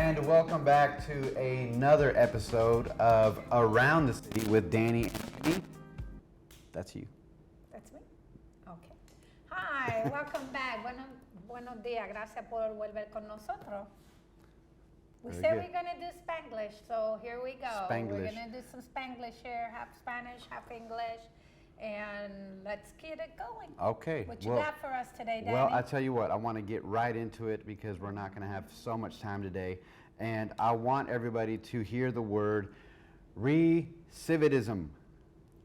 And welcome back to another episode of Around the City with Danny and me. That's you. That's me? Okay. Hi, welcome back. Buenos días. Gracias por volver con nosotros. We Very said good. we're going to do Spanglish, so here we go. Spanglish. We're going to do some Spanglish here, half Spanish, half English, and let's get it going. Okay. What you got for us today, Danny? Well, I tell you what, I want to get right into it because we're not going to have so much time today. And I want everybody to hear the word recidivism.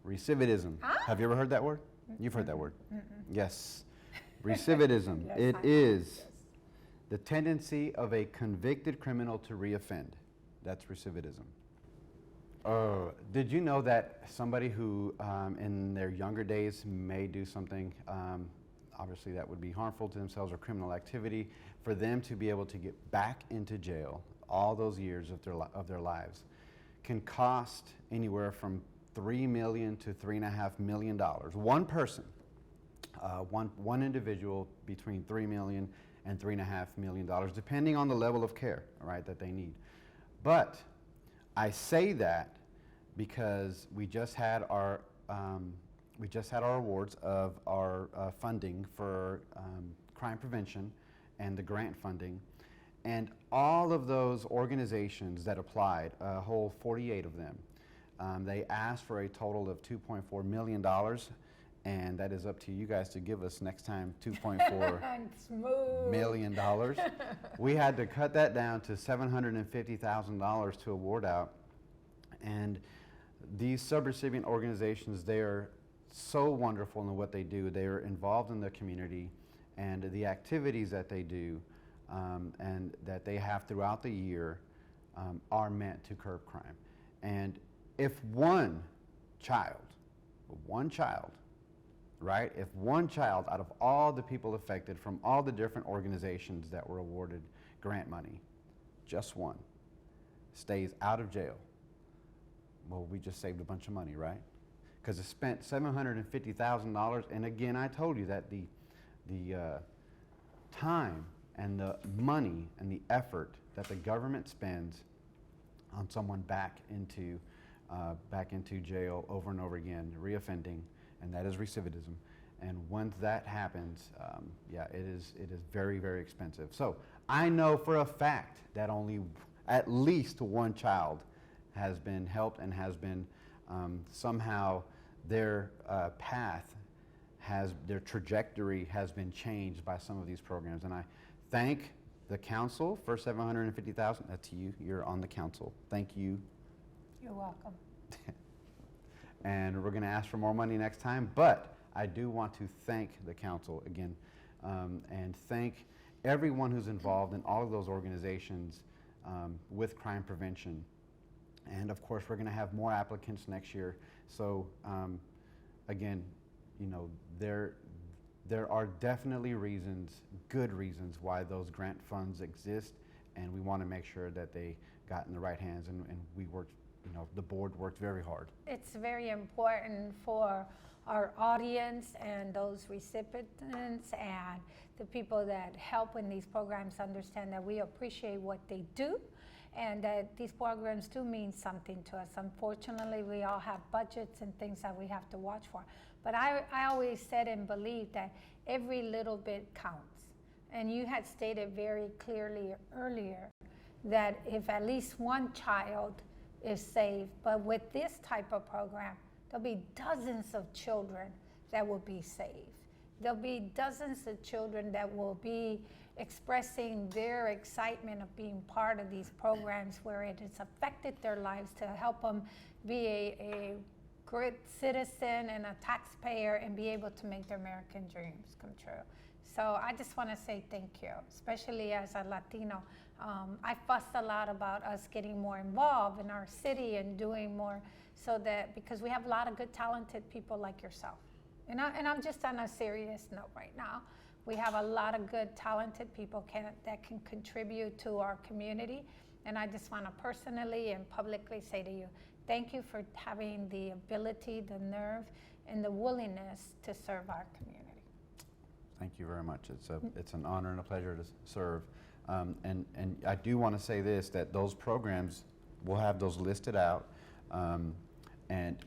Recidivism. Huh? Have you ever heard that word? You've heard that word. Yes. Recidivism. Yes, It I have. is Yes. the tendency of a convicted criminal to reoffend. That's recidivism. Did you know that somebody who in their younger days may do something, obviously that would be harmful to themselves or criminal activity, for them to be able to get back into jail all those years of their lives can cost anywhere from $3 million to $3.5 million. One person, one individual, between $3 million and $3.5 million, depending on the level of care, all right, that they need. But I say that because we just had our awards of our funding for crime prevention and the grant funding, and all of those organizations that applied, a whole 48 of them, they asked for a total of $2.4 million, and that is up to you guys to give us next time $2.4 Smooth. million. We had to cut that down to $750,000 to award out. And these subrecipient organizations, they are so wonderful in what they do. They are involved in the community, and the activities that they do and that they have throughout the year are meant to curb crime. And if one child, right? If one child out of all the people affected from all the different organizations that were awarded grant money, just one, stays out of jail, well, we just saved a bunch of money, right? Because it spent $750,000, and again, I told you that the time and the money and the effort that the government spends on someone back into jail over and over again, reoffending, and that is recidivism. And once that happens, it is very, very expensive. So I know for a fact that only at least one child has been helped and has been somehow their path their trajectory has been changed by some of these programs. And I thank the council for $750,000. That's you. You're on the council. Thank you. You're welcome. And we're going to ask for more money next time. But I do want to thank the council again and thank everyone who's involved in all of those organizations with crime prevention. And of course, we're going to have more applicants next year. So again, you know, there are definitely good reasons why those grant funds exist, and we want to make sure that they got in the right hands, and we worked, you know, the board worked very hard. It's very important for our audience and those recipients and the people that help in these programs understand that we appreciate what they do and that these programs do mean something to us. Unfortunately, we all have budgets and things that we have to watch for. But I always said and believe that every little bit counts. And you had stated very clearly earlier that if at least one child is saved, but with this type of program, there'll be dozens of children that will be saved. There'll be dozens of children that will be expressing their excitement of being part of these programs where it has affected their lives to help them be a good citizen and a taxpayer and be able to make their American dreams come true. So I just want to say thank you, especially as a Latino. I fussed a lot about us getting more involved in our city and doing more so that, because we have a lot of good talented people like yourself. And I'm just on a serious note right now. We have a lot of good talented people that can contribute to our community. And I just want to personally and publicly say to you, thank you for having the ability, the nerve, and the willingness to serve our community. Thank you very much. It's an honor and a pleasure to serve And I do want to say this, that those programs, we'll have those listed out. And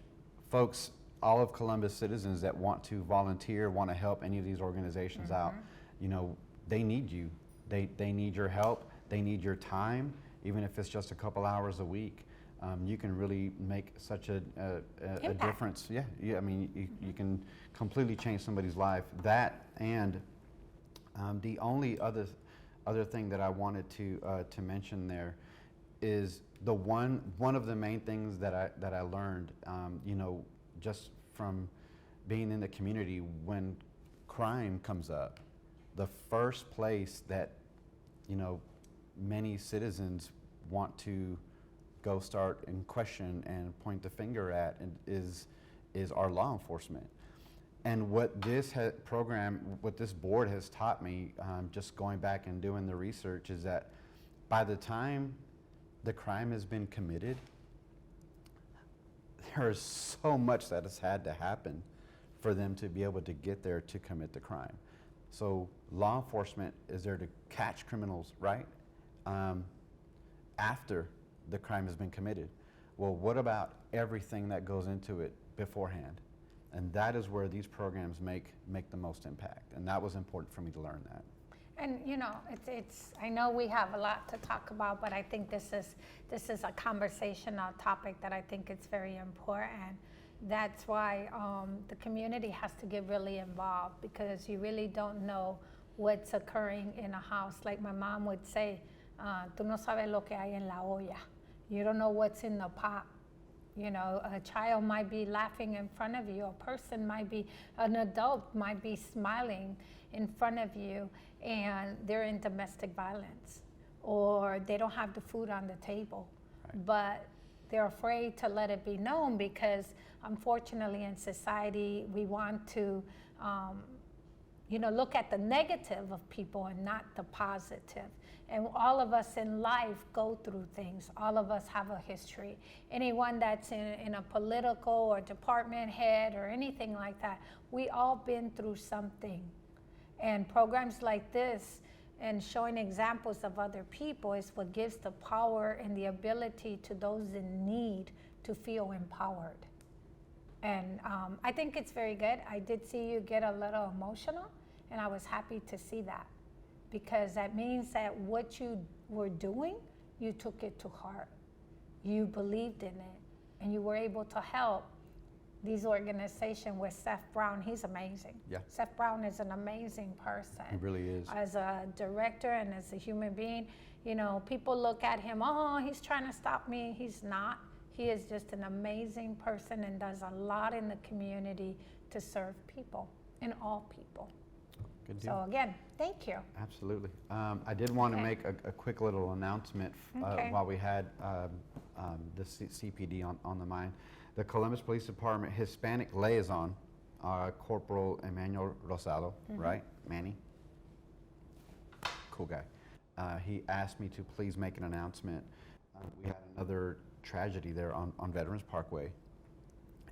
folks, all of Columbus citizens that want to volunteer, want to help any of these organizations out, you know, they need you. They need your help. They need your time, even if it's just a couple hours a week. You can really make such a difference. Yeah, I mean, you can completely change somebody's life. That, and the only other thing that I wanted to mention there is one of the main things that I learned, you know, just from being in the community. When crime comes up, the first place that, you know, many citizens want to go start and question and point the finger at is our law enforcement. And what this what this board has taught me, just going back and doing the research, is that by the time the crime has been committed, there is so much that has had to happen for them to be able to get there to commit the crime. So law enforcement is there to catch criminals, right? After the crime has been committed. Well, what about everything that goes into it beforehand? And that is where these programs make the most impact. And that was important for me to learn that. And you know, it's I know we have a lot to talk about, but I think this is a conversational topic that I think it's very important. That's why the community has to get really involved, because you really don't know what's occurring in a house. Like my mom would say, tú no sabes lo que hay en la olla. You don't know what's in the pot. You know, a child might be laughing in front of you. A person might be, an adult might be smiling in front of you, and they're in domestic violence, or they don't have the food on the table. Right. But they're afraid to let it be known, because unfortunately in society we want to you know, look at the negative of people and not the positive. And all of us in life go through things. All of us have a history. Anyone that's in a political or department head or anything like that, we all been through something. And programs like this and showing examples of other people is what gives the power and the ability to those in need to feel empowered. And I think it's very good. I did see you get a little emotional, and I was happy to see that, because that means that what you were doing, you took it to heart. You believed in it, and you were able to help these organizations with Seth Brown. He's amazing. Yeah. Seth Brown is an amazing person. He really is. As a director and as a human being, you know, people look at him, oh, he's trying to stop me. He's not. He is just an amazing person and does a lot in the community to serve people and all people. Good deal. So again, thank you. Absolutely. I did want to make a quick little announcement while we had the CPD on the mind. The Columbus Police Department Hispanic Liaison, Corporal Emmanuel Rosado, right? Manny? Cool guy. He asked me to please make an announcement. We had another tragedy there on Veterans Parkway,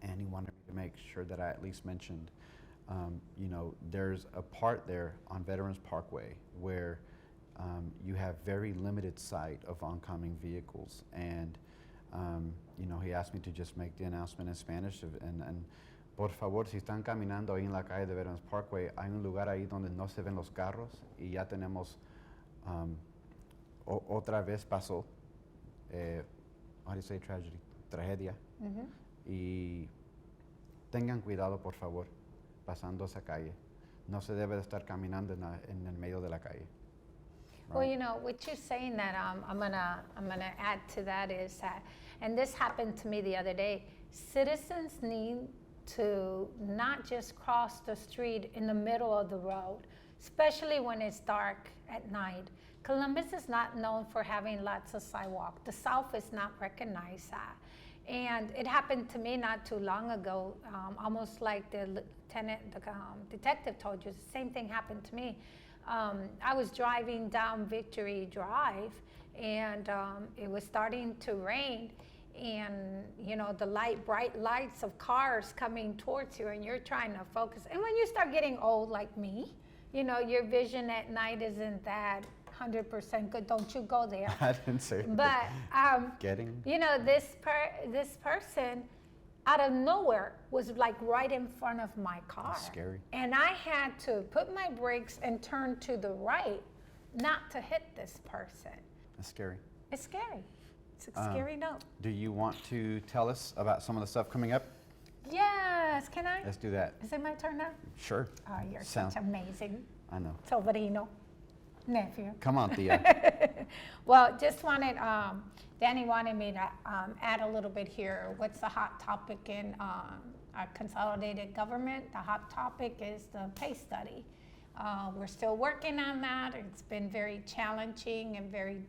and he wanted me to make sure that I at least mentioned, you know, there's a part there on Veterans Parkway where you have very limited sight of oncoming vehicles, and you know, he asked me to just make the announcement in Spanish, and por favor, si están caminando ahí en la calle de Veterans Parkway, hay un lugar ahí donde no se ven los carros, y ya tenemos, otra vez pasó, how do you say tragedy? Tragedia. Y tengan cuidado, por favor, pasando esa calle. No se debe de estar caminando en el medio de la calle. Right? Well, you know, what you're saying that I'm gonna add to that is that, and this happened to me the other day, citizens need to not just cross the street in the middle of the road, especially when it's dark at night. Columbus is not known for having lots of sidewalk. The South is not recognized that. And it happened to me not too long ago, almost like the detective told you, the same thing happened to me. I was driving down Victory Drive, and it was starting to rain, and you know, the bright lights of cars coming towards you, and you're trying to focus. And when you start getting old like me, you know, your vision at night isn't that 100% good. Don't you go there. I didn't say But getting. you know, this person out of nowhere was like right in front of my car. That's scary. And I had to put my brakes and turn to the right, not to hit this person. That's scary. It's scary. It's a scary note. Do you want to tell us about some of the stuff coming up? Yes, can I? Let's do that. Is it my turn now? Sure. Oh, you're Sound- such amazing I know. sobrino, nephew. Come on, Thea. Well, just wanted, Danny wanted me to add a little bit here. What's the hot topic in our consolidated government? The hot topic is the pay study. We're still working on that. It's been very challenging and very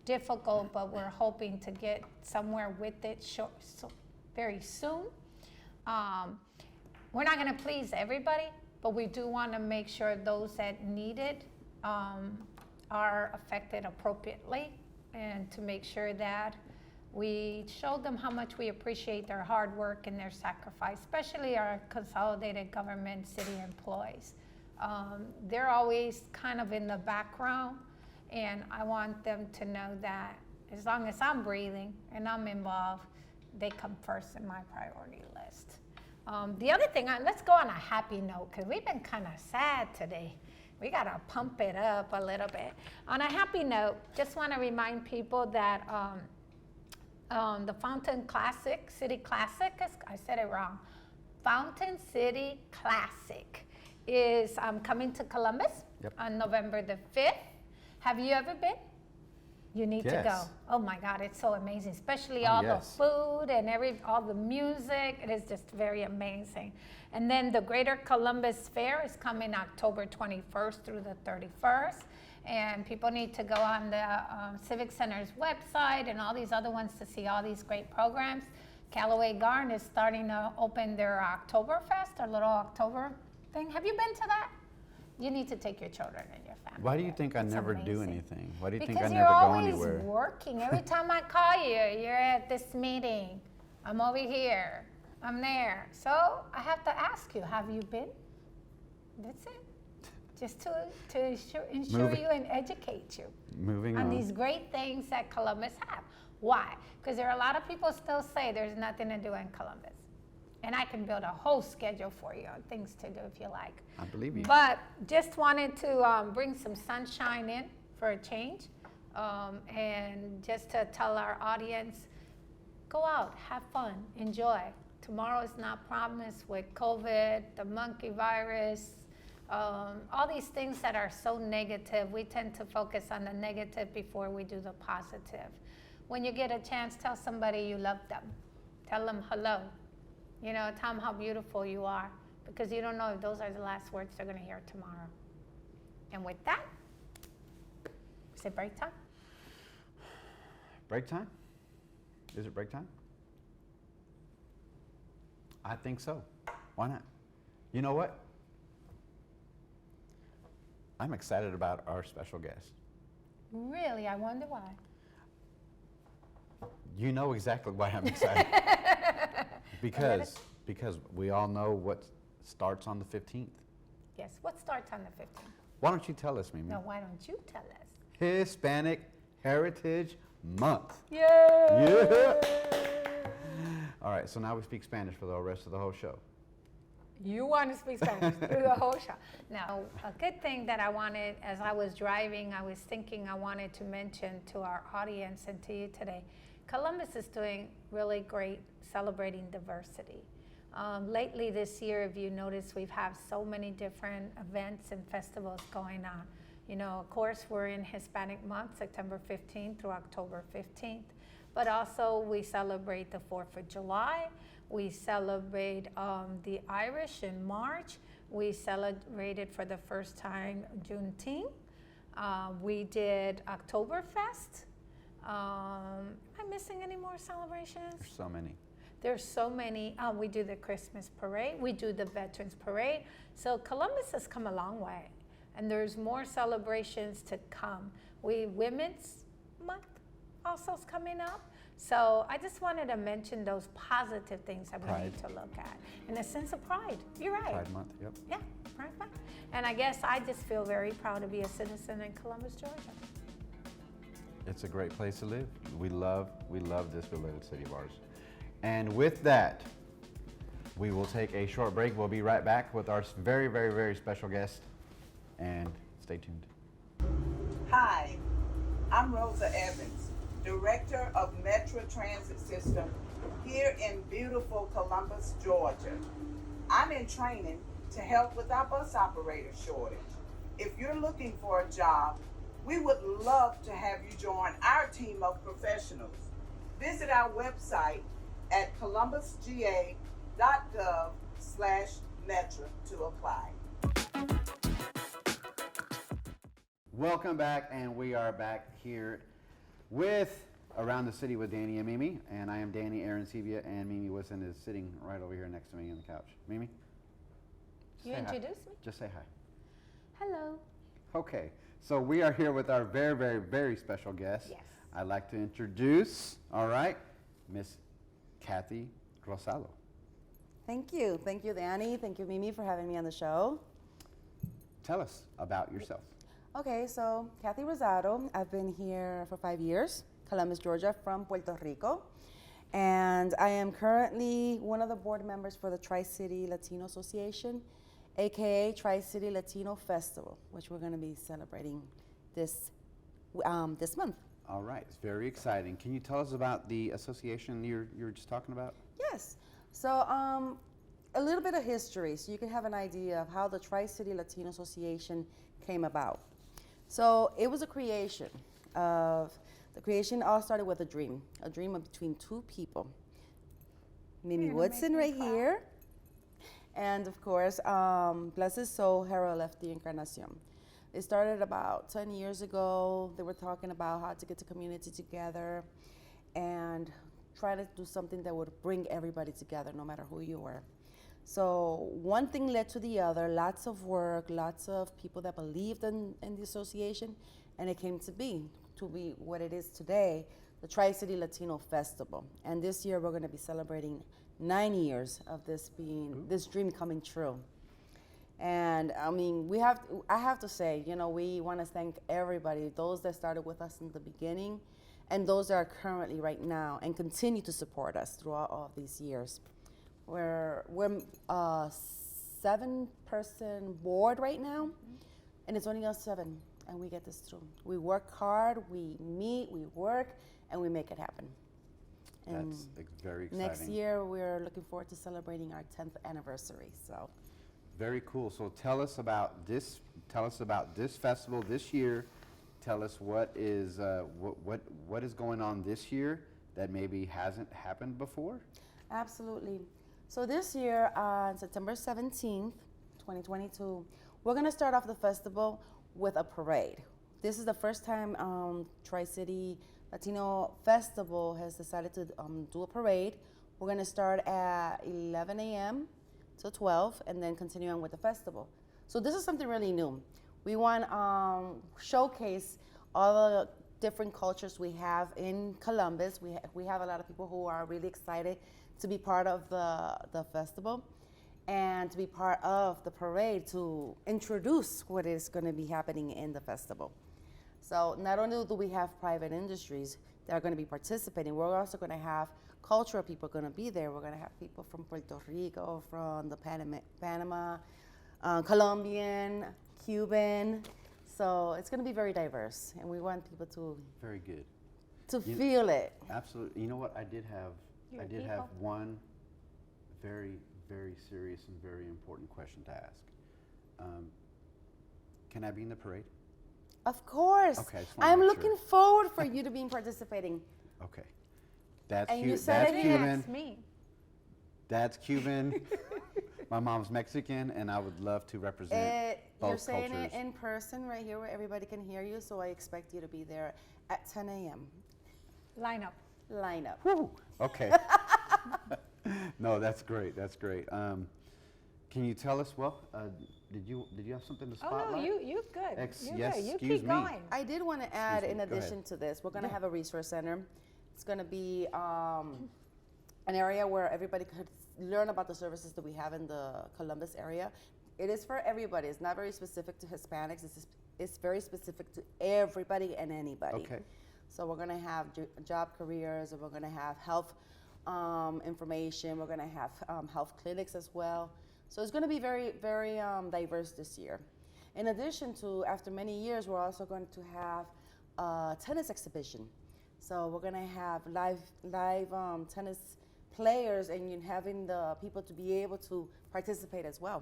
difficult, but we're hoping to get somewhere with it very soon. We're not going to please everybody, but we do want to make sure those that need it are affected appropriately, and to make sure that we show them how much we appreciate their hard work and their sacrifice, especially our consolidated government city employees. They're always kind of in the background, and I want them to know that as long as I'm breathing and I'm involved, they come first in my priority list. The other thing, let's go on a happy note, because we've been kind of sad today. We got to pump it up a little bit. On a happy note, just want to remind people that the Fountain Classic, City Classic, I said it wrong, Fountain City Classic is coming to Columbus on November the 5th. Have you ever been? You need to go. Yes. Oh my God, it's so amazing, especially Oh, all yes. the food and all the music. It is just very amazing. And then the Greater Columbus Fair is coming October 21st through the 31st. And people need to go on the Civic Center's website and all these other ones to see all these great programs. Callaway Garden is starting to open their Oktoberfest, their little October thing. Have you been to that? You need to take your children and your family. Why do you there. think I It's never do amazing. anything? Why do you Because think I you're never go always anywhere? working. Every time I call you, you're at this meeting. I'm over here. I'm there. So I have to ask you, have you been? That's it. Just to ensure Moving- you and educate you Moving on on. these great things that Columbus have. Why? Because there are a lot of people still say there's nothing to do in Columbus. And I can build a whole schedule for you on things to do if you like. I believe you. But just wanted to bring some sunshine in for a change, and just to tell our audience, go out, have fun, enjoy. Tomorrow is not promised with COVID, the monkey virus, all these things that are so negative. We tend to focus on the negative before we do the positive. When you get a chance, tell somebody you love them. Tell them hello. You know, tell them how beautiful you are, because you don't know if those are the last words they're going to hear tomorrow. And with that, is it break time? Break time? Is it break time? I think so. Why not? You know what? I'm excited about our special guest. Really? I wonder why. You know exactly why I'm excited. because we all know what starts on the 15th. Yes. What starts on the 15th? Why don't you tell us, Mimi? No, why don't you tell us? Hispanic Heritage Month. Yay! Yeah. All right, so now we speak Spanish for the rest of the whole show. You want to speak Spanish through the whole show. Now, a good thing that I wanted, as I was driving, I was thinking I wanted to mention to our audience and to you today, Columbus is doing really great celebrating diversity. Lately this year, if you notice, we've had so many different events and festivals going on. You know, of course, we're in Hispanic Month, September 15th through October 15th. But also we celebrate the 4th of July. We celebrate the Irish in March. We celebrated for the first time Juneteenth. We did Oktoberfest. Am I missing any more celebrations? There's so many. There's so many. We do the Christmas parade. We do the Veterans Parade. So Columbus has come a long way. And there's more celebrations to come. Women's Month also is coming up. So I just wanted to mention those positive things that we need to look at. And a sense of pride. You're right. Pride Month, yep. Yeah, grandma. And I guess I just feel very proud to be a citizen in Columbus, Georgia. It's a great place to live. We love this beloved city of ours. And with that, we will take a short break. We'll be right back with our very, very, very special guest. And stay tuned. Hi, I'm Rosa Evans, Director of Metro Transit System here in beautiful Columbus, Georgia. I'm in training to help with our bus operator shortage. If you're looking for a job, we would love to have you join our team of professionals. Visit our website at columbusga.gov/metro to apply. Welcome back, and we are back here with Around the City with Danny and Mimi. And I am Danny Arancibia, and Mimi Wilson is sitting right over here next to me on the couch. Mimi? You Say hi. introduced me? Just say hi. Hello. Okay, so we are here with our very, very, very special guest. Yes. I'd like to introduce, all right, Miss Kathy Rosado. Thank you. Thank you, Danny. Thank you, Mimi, for having me on the show. Tell us about yourself. Okay, so Kathy Rosado. I've been here for 5 years, Columbus, Georgia, from Puerto Rico. And I am currently one of the board members for the Tri-City Latino Association, AKA Tri-City Latino Festival, which we're going to be celebrating this month. All right, it's very exciting. Can you tell us about the association you were just talking about? Yes. So a little bit of history so you can have an idea of how the Tri-City Latino Association came about. So it was the creation all started with a dream between two people. Mimi Woodson right here, and of course, bless his soul, Harold F.D. Encarnacion. It started about 10 years ago. They were talking about how to get the community together and try to do something that would bring everybody together, no matter who you were. So one thing led to the other, lots of work, lots of people that believed in the association, and it came to be what it is today, the Tri-City Latino Festival. And this year we're going to be celebrating 9 years of this dream coming true. And I mean, I have to say, we want to thank everybody, those that started with us in the beginning and those that are currently right now and continue to support us throughout all these years. We're a 7-person board right now, and it's only us 7, and we get this through. We work hard, we meet, we work, and we make it happen. And That's very exciting. next year, we're looking forward to celebrating our 10th anniversary. So, Very cool. So tell us about this festival this year. Tell us what is going on this year that maybe hasn't happened before. absolutely. So this year, on September 17th, 2022, we're going to start off the festival with a parade. This is the first time Tri-City Latino Festival has decided to do a parade. We're going to start at 11 a.m. till 12 and then continue on with the festival. So this is something really new. We want to showcase all the different cultures we have in Columbus. We have a lot of people who are really excited to be part of the festival and to be part of the parade to introduce what is going to be happening in the festival. So not only do we have private industries that are going to be participating, we're also going to have cultural people going to be there. We're going to have people from Puerto Rico, from the Panama, Colombian, Cuban. So it's going to be very diverse, and we want people to Very good. feel it. Absolutely. You know what? I did have people. one very, very serious and very important question to ask. Can I be in the parade? Of course. Okay, I just wanna I'm make looking sure. forward for you to be participating. Okay. That's And you cute. said That's it Cuban. That's me. That's Cuban. My mom's Mexican, and I would love to represent You're both saying cultures. it in person right here where everybody can hear you, so I expect you to be there at 10 a.m. Line up. Line up. Whew. Okay. No, that's great. That's great. Can you tell us? Well, did you have something to Oh spotlight? no, you good. You're Yes, good. You excuse keep me. going. I did want to add, me. in Go ahead. addition to this, we're going to Yeah. have a resource center. It's going to be an area where everybody could learn about the services that we have in the Columbus area. It is for everybody. It's not very specific to Hispanics. It's very specific to everybody and anybody. Okay. So we're gonna have job careers, and we're gonna have health information. We're gonna have health clinics as well. So it's gonna be very, very diverse this year. In addition to, after many years, we're also going to have a tennis exhibition. So we're gonna have live tennis players, and having the people to be able to participate as well.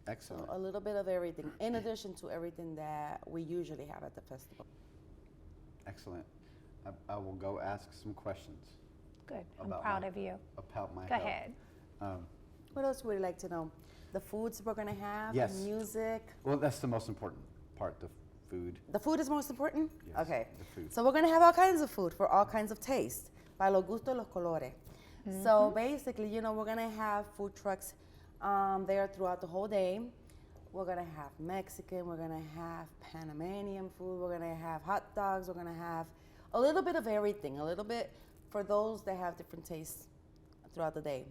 So Excellent. a little bit of everything, in addition to everything that we usually have at the festival. Excellent. I will go ask some questions Good. I'm About proud my- of you. about my Go health. ahead. What else would you like to know? The foods we're gonna have, Yes. the music. Well, that's the most important part, the food. The food is most important? Yes, Okay. the food. So we're gonna have all kinds of food for all kinds of taste. Para los gustos, los colores. So basically, we're gonna have food trucks there throughout the whole day. We're gonna have Mexican, we're gonna have Panamanian food, we're gonna have hot dogs, we're gonna have a little bit of everything, a little bit for those that have different tastes throughout the day.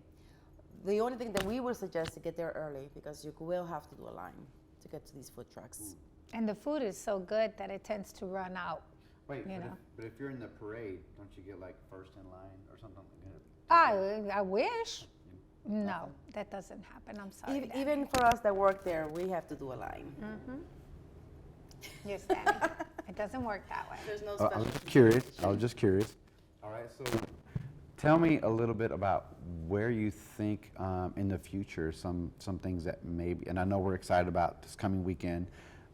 The only thing that we would suggest to get there early, because you will have to do a line to get to these food trucks. And the food is so good that it tends to run out. Wait, You but know. but if you're in the parade, don't you get like first in line or something? I wish. No, that doesn't happen. I'm sorry. Danny. Even for us that work there, we have to do a line. Yes, Danny. It doesn't work that way. There's no I special. was just curious. I was just curious. All right, so tell me a little bit about where you think in the future some things that maybe, and I know we're excited about this coming weekend,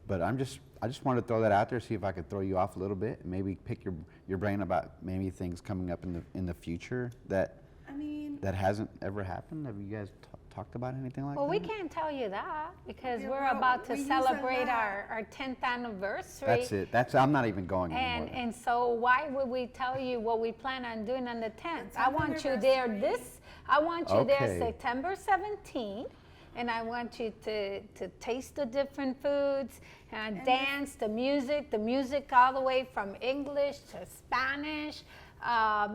but I just wanted to throw that out there, see if I could throw you off a little bit, maybe pick your brain about maybe things coming up in the future that I mean, that hasn't ever happened. Have you guys talked about anything like Well, that? we can't tell you that because Yeah, we're well, about to we use celebrate a lot. our 10th anniversary. That's it. I'm not even going anymore. And so why would we tell you what we plan on doing on the 10th? I 10th want you there anniversary. I want you there Okay. September 17th. And I want you to taste the different foods and dance, the music all the way from English to Spanish.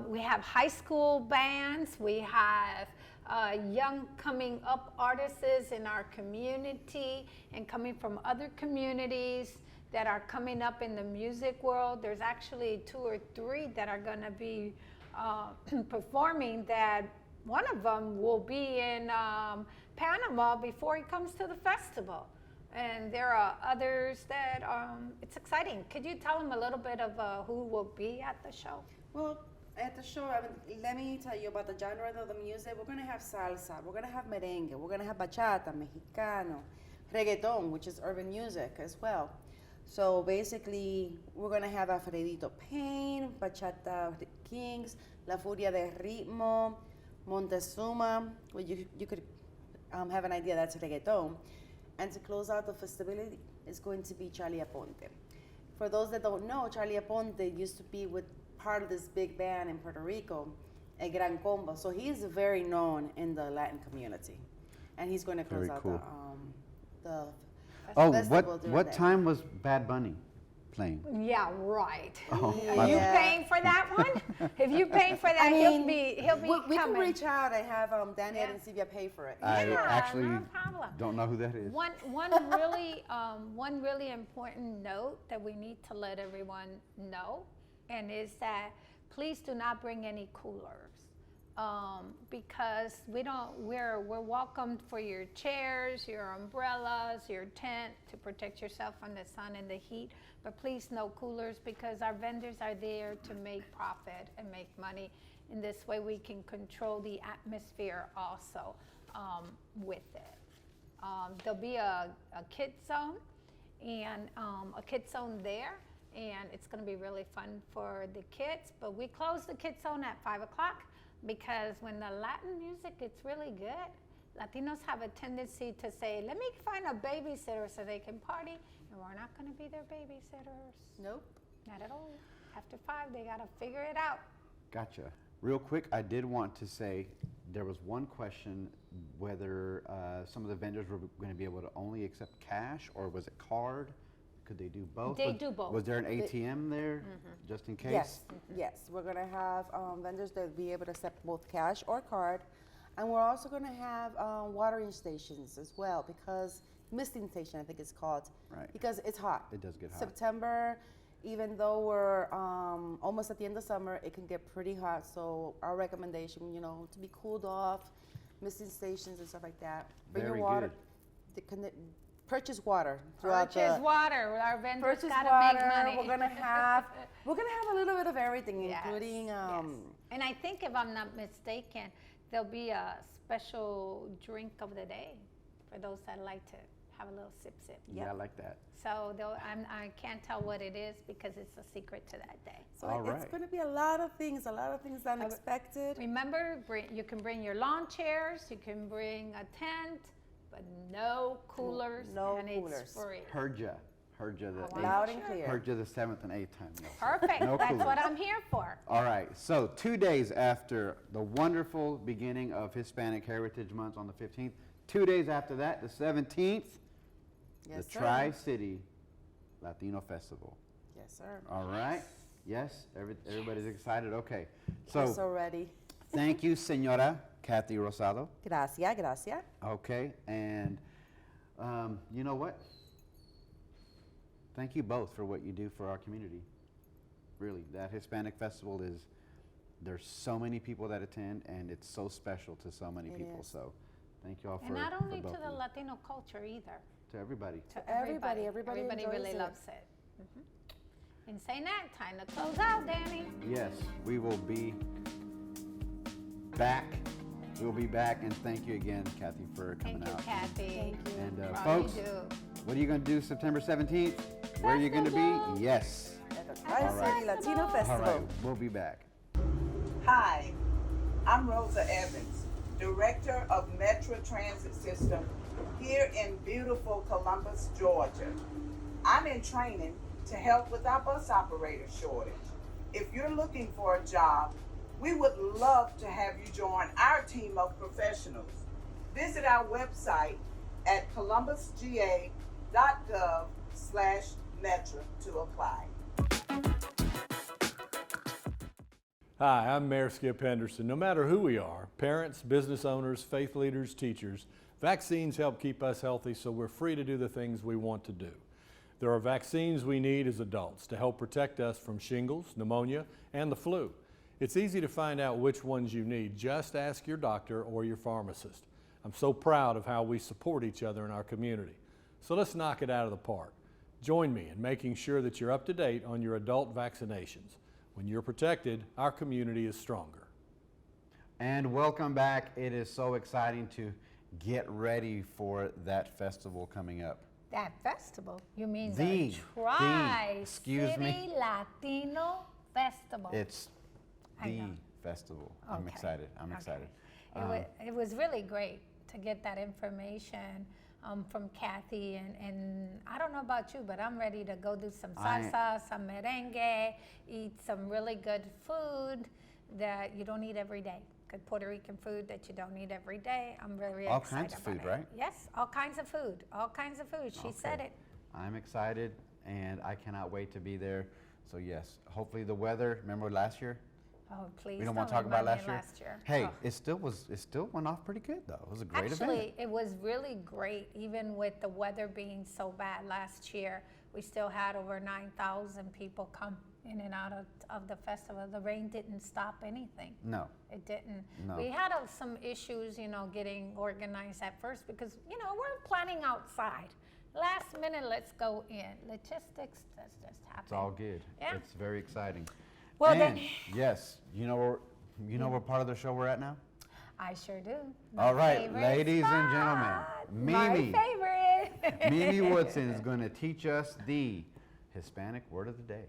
We have high school bands. We have young coming up artists in our community and coming from other communities that are coming up in the music world. There's actually 2 or 3 that are going to be performing that. One of them will be in Panama before he comes to the festival. And there are others that it's exciting. Could you tell them a little bit of who will be at the show? well, at the show, let me tell you about the genre of the music. We're gonna have salsa, we're gonna have merengue, we're gonna have bachata, mexicano, reggaeton, which is urban music as well. So basically, we're gonna have Alfredito Payne, Bachata Kings, La Furia de Ritmo, Montezuma. Well, you could have an idea that's reggaeton. And to close out the festivality is going to be Charlie Aponte. For those that don't know, Charlie Aponte used to be with part of this big band in Puerto Rico, El Gran Combo. So he is very known in the Latin community, and he's going to close Very out cool. the Oh, festival during what that. time was Bad Bunny playing? Yeah, right. Oh, Are my you bad. paying for that one? If you're paying for that, I mean, he'll be we can coming. reach out and have Danny Yeah. and Sylvia pay for it. I Yeah, actually no problem. don't know who that is. One really important note that we need to let everyone know, and is that please do not bring any coolers, because we're welcomed for your chairs, your umbrellas, your tent to protect yourself from the sun and the heat. But please no coolers, because our vendors are there to make profit and make money. In this way, we can control the atmosphere also with it. There'll be a kid zone and a kid zone there, and it's going to be really fun for the kids. But we close the kid zone at 5 o'clock because when the Latin music gets really good, Latinos have a tendency to say, let me find a babysitter so they can party, and we're not going to be their babysitters. Nope. Not at all. After 5, they got to figure it out. Gotcha. Real quick, I did want to say there was one question whether some of the vendors were going to be able to only accept cash, or was it card? Could they do both? They do both. Was there an ATM there, just in case? Yes, yes. We're gonna have vendors that will be able to accept both cash or card. And we're also going to have watering stations as well, because misting station, I think it's called. Right. Because it's hot. It does get hot. September, even though we're almost at the end of summer, it can get pretty hot. So our recommendation, you know, to be cooled off, misting stations and stuff like that. Bring Very your water. Purchase water throughout Purchase the. water. Our vendors Purchase gotta water. make money. We're gonna have a little bit of everything, Yes, including yes. And I think, if I'm not mistaken, there'll be a special drink of the day for those that like to have a little sip. Yeah, I like that. So I can't tell what it is because it's a secret to that day. So All it's right. going to be a lot of things unexpected. Remember, you can bring your lawn chairs, you can bring a tent, but no coolers, No and coolers. it's free. Heard ya the Oh, eighth. Loud and clear. Heard ya the 7th and 8th time. Yes. Perfect. No That's coolers. what I'm here for. All right, so 2 days after the wonderful beginning of Hispanic Heritage Month on the 15th, 2 days after that, the 17th, Yes, the sir. Tri-City Latino Festival. Yes, sir. All right? Yes? Everybody's excited? Okay. We're So, so ready. thank you, Senora Kathy Rosado. Gracias, gracias. Okay, and you know what? Thank you both for what you do for our community. Really, that Hispanic Festival there's so many people that attend, and it's so special to so many It people. is. So, thank you all for And not for only to both the of you. Latino culture either. To everybody. To Everybody Everybody enjoys really it. loves it. And saying that, time to close out, Danny. Yes, we will be back. We'll be back, and thank you again, Kathy, for coming Thank you, out. Kathy. And for all folks, you do. what are you going to do September 17th? Where are you going to Festival. be? Yes. At the Tri-City right. Latino All Festival. right, we'll be back. Hi, I'm Rosa Evans, Director of Metro Transit System here in beautiful Columbus, Georgia. I'm in training to help with our bus operator shortage. If you're looking for a job, we would love to have you join our team of professionals. Visit our website at columbusga.gov/metro to apply. Hi, I'm Mayor Skip Henderson. No matter who we are, parents, business owners, faith leaders, teachers, vaccines help keep us healthy, so we're free to do the things we want to do. There are vaccines we need as adults to help protect us from shingles, pneumonia, and the flu. It's easy to find out which ones you need. Just ask your doctor or your pharmacist. I'm so proud of how we support each other in our community. So let's knock it out of the park. Join me in making sure that you're up to date on your adult vaccinations. When you're protected, our community is stronger. And welcome back. It is so exciting to get ready for that festival coming up. That festival? You mean The- the Tri-City excuse me? Latino Festival? It's I the know. festival. I'm Okay. excited. I'm Okay. excited. It was really great to get that information from Kathy, and I don't know about you, but I'm ready to go do some salsa, some merengue, eat some really good food that you don't eat every day. Good Puerto Rican food that you don't eat every day. I'm very All excited kinds of about food, it. right? Yes, all kinds of food. All kinds of food. She said Okay. it. I'm excited, and I cannot wait to be there. So yes, hopefully the weather. Remember last year? Oh, please We don't don't want to talk about remind me last year. last year. Hey, Oh. it still went off pretty good though. It was a great Actually, event. it was really great, even with the weather being so bad last year. We still had over 9,000 people come in and out of the festival. The rain didn't stop anything. No. It didn't. No. We had some issues, getting organized at first because, we're planning outside. Last minute, let's go in. Logistics just happened. It's all good. Yeah. It's very exciting. Well, and then- yes, what part of the show we're at now? I sure do. All right, favorite ladies and spot. gentlemen, Mimi. My favorite. Mimi Woodson is going to teach us the Hispanic word of the day.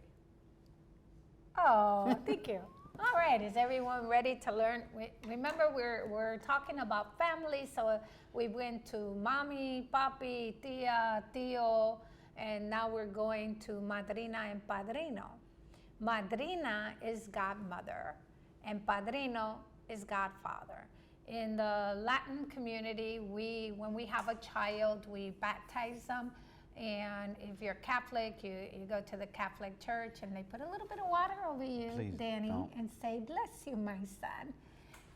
Oh, thank you. All right, is everyone ready to learn? Remember, we're talking about family, so we went to mommy, papi, tia, tío, and now we're going to madrina and padrino. Madrina is godmother, and padrino is godfather. In the Latin community, when we have a child, we baptize them. And if you're Catholic, you go to the Catholic church and they put a little bit of water over you, Please Danny, don't. and say, "Bless you, my son."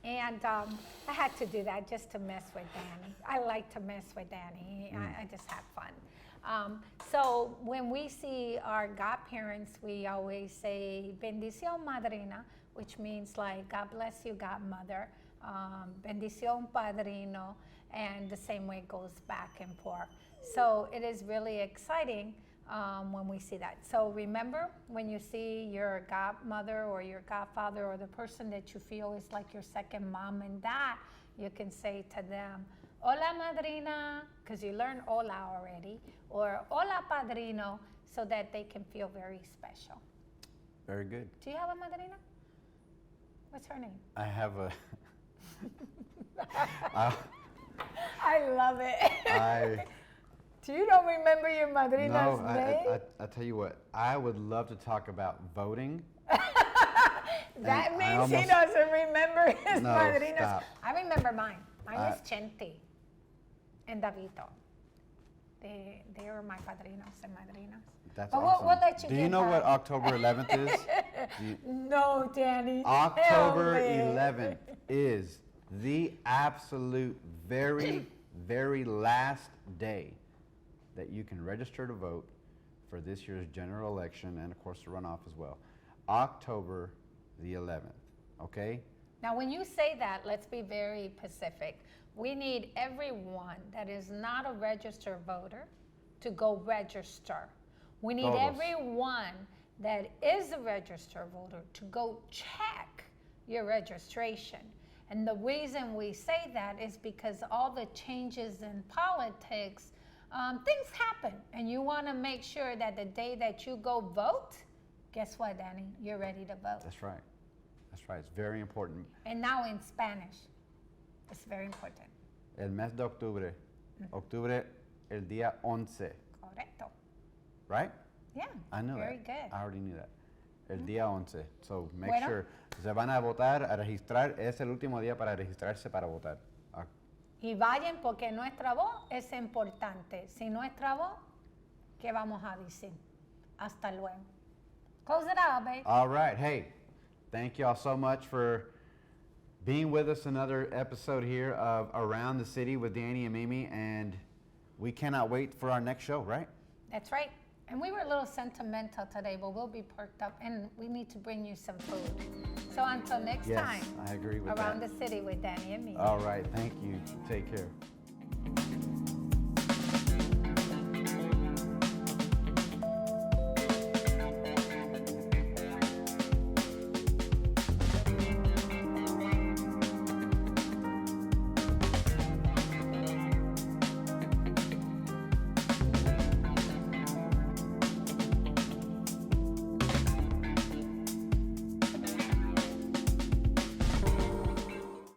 And I had to do that just to mess with Danny. I like to mess with Danny. I just have fun. So when we see our godparents, we always say, bendición madrina, which means like, God bless you, godmother. Bendición padrino, and the same way goes back and forth. So it is really exciting when we see that. So remember, when you see your godmother or your godfather or the person that you feel is like your second mom and dad, you can say to them, hola madrina, because you learned hola already, or hola padrino, so that they can feel very special. Very good. Do you have a madrina? What's her name? I have a. I love it. Do you don't remember your madrina's No, name? I tell you what, I would love to talk about voting. That And means he almost- doesn't remember his No, madrinas. stop. I remember mine. Mine is Chente and Davito. They were my padrinos and madrinas. That's But awesome. we'll let you Do get you know what that. October 11th is? Do you- No, Danny. October Help me. 11th is the absolute very, very last day that you can register to vote for this year's general election and, of course, the runoff as well. October the 11th, okay? Now, when you say that, let's be very specific. We need everyone that is not a registered voter to go register. We need Todos. everyone that is a registered voter to go check your registration. And the reason we say that is because all the changes in politics, things happen. And you want to make sure that the day that you go vote, guess what, Danny? You're ready to vote. That's right. That's right. It's very important. And now in Spanish, it's very important. El mes de octubre. Octubre, el día 11, Correcto. right? Yeah. I know Very that. good. I already knew that. El día 11. So make Bueno. sure. Se van a votar, a registrar. Es el último día para registrarse para votar. Y vayan porque nuestra voz es importante. Sin nuestra voz, ¿qué vamos a decir? Hasta luego. Close it out, babe. All right. Hey, thank y'all so much for being with us another episode here of Around the City with Danny and Mimi. And we cannot wait for our next show, right? That's right. And we were a little sentimental today, but we'll be perked up and we need to bring you some food. So until next Yes, time, I agree with Around that. the City with Danny and me. All right. Thank you. Take care.